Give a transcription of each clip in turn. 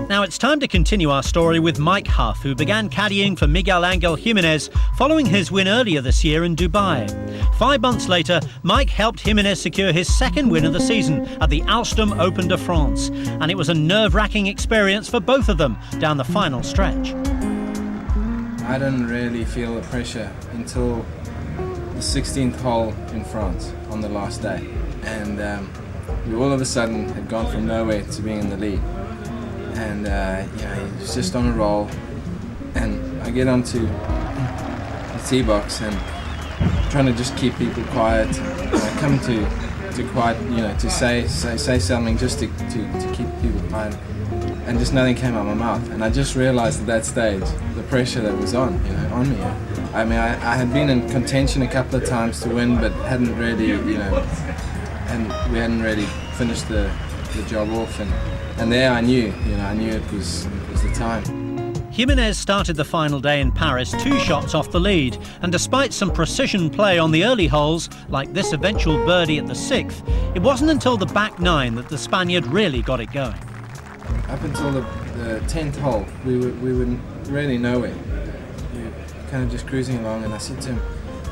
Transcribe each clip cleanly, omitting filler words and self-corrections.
Now it's time to continue our story with Mike Huff, who began caddying for Miguel Angel Jimenez following his win earlier this year in Dubai. 5 months later, Mike helped Jimenez secure his second win of the season at the Alstom Open de France, and it was a nerve-wracking experience for both of them down the final stretch. I didn't really feel the pressure until the 16th hole in France on the last day, and we all of a sudden had gone from nowhere to being in the lead. And he was just on a roll, and I get onto the tee box and trying to just keep people quiet. And I come to quiet, to say something just to keep people quiet, and just nothing came out of my mouth. And I just realized at that stage the pressure that was on me. I mean, I had been in contention a couple of times to win, but hadn't really, and we hadn't really finished the job off. And there I knew it was the time. Jimenez started the final day in Paris 2 shots off the lead, and despite some precision play on the early holes, like this eventual birdie at the 6th, it wasn't until the back 9 that the Spaniard really got it going. Up until the 10th hole, we were really nowhere. We were kind of just cruising along, and I said to him,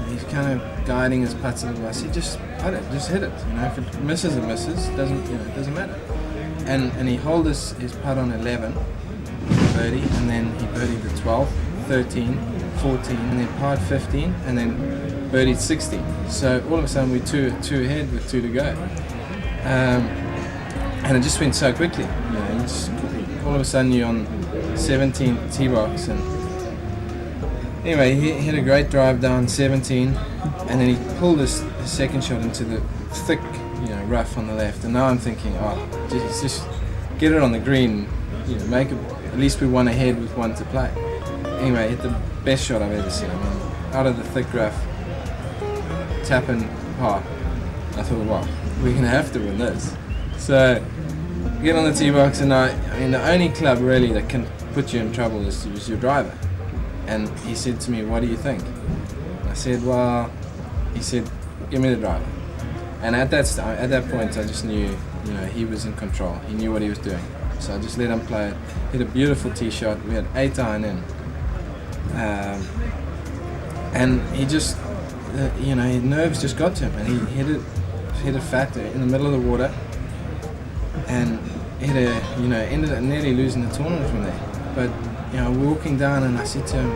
he's kind of guiding his putts a little. I said, just putt it, just hit it. If it misses, it misses. It doesn't matter. And he held his putt on 11, birdie, and then he birdied the 12th, 13, 14, and then parred 15, and then birdied 16. So all of a sudden we're two ahead with 2 to go. And it just went so quickly. All of a sudden you're on 17th tee box, and anyway, he hit a great drive down 17, and then he pulled his second shot into the thick rough on the left, and now I'm thinking, just get it on the green, make it, at least we won ahead with 1 to play. Anyway, hit the best shot I've ever seen. I mean, out of the thick rough, tapping par. I thought, wow, we're going to have to win this. So, get on the tee box, and I mean, the only club really that can put you in trouble is your driver. And he said to me, what do you think? And I said, he said, give me the driver. And at that point, I just knew, he was in control. He knew what he was doing. So I just let him play it. Hit a beautiful tee shot. We had 8 iron in. And he just, his nerves just got to him. And he hit it fat in the middle of the water. And ended up nearly losing the tournament from there. But, walking down, and I said to him,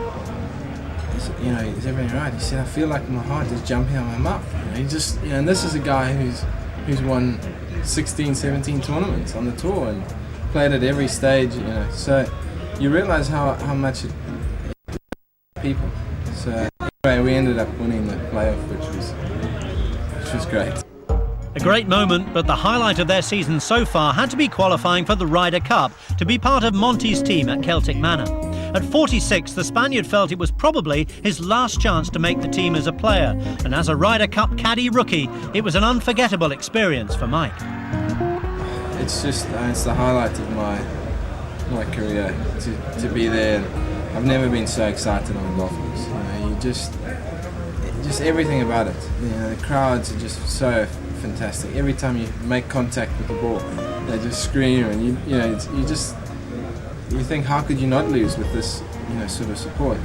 is everything right? He said, I feel like my heart is jumping out of my mouth. And this is a guy who's won 16, 17 tournaments on the tour and played at every stage, So you realize how much it people. So anyway, we ended up winning the playoff, which was great. A great moment, but the highlight of their season so far had to be qualifying for the Ryder Cup to be part of Monty's team at Celtic Manor. At 46, the Spaniard felt it was probably his last chance to make the team as a player, and as a Ryder Cup caddy rookie, it was an unforgettable experience for Mike. It's the highlight of my career to be there. I've never been so excited on a golf course. Just everything about it. The crowds are just so fantastic. Every time you make contact with the ball, they just scream, and you think, how could you not lose with this, sort of support?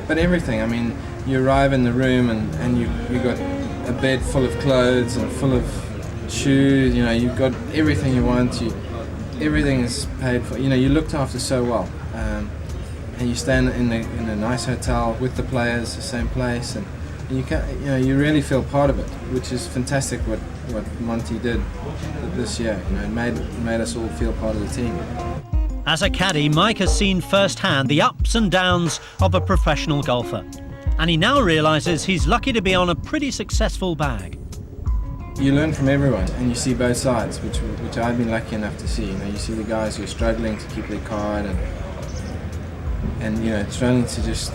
But everything. I mean, you arrive in the room and you got a bed full of clothes and full of shoes. You've got everything you want. Everything is paid for. You looked after so well. And you stay in a nice hotel with the players, the same place, and you really feel part of it, which is fantastic. What Monty did this year, it made us all feel part of the team. As a caddy, Mike has seen firsthand the ups and downs of a professional golfer, and he now realises he's lucky to be on a pretty successful bag. You learn from everyone, and you see both sides, which I've been lucky enough to see. You see the guys who are struggling to keep their card, and struggling to just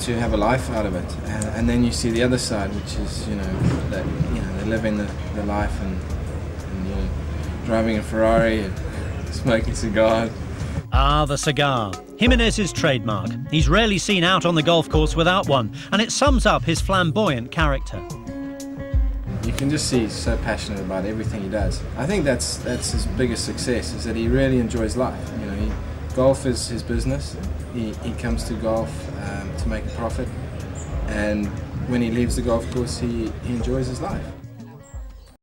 to have a life out of it, and then you see the other side, which is that they're living the life and driving a Ferrari and smoking cigars. Ah, the cigar. Jimenez's trademark. He's rarely seen out on the golf course without one, and it sums up his flamboyant character. You can just see he's so passionate about everything he does. I think that's his biggest success, is that he really enjoys life. You know, golf is his business. He comes to golf to make a profit, and when he leaves the golf course, he enjoys his life.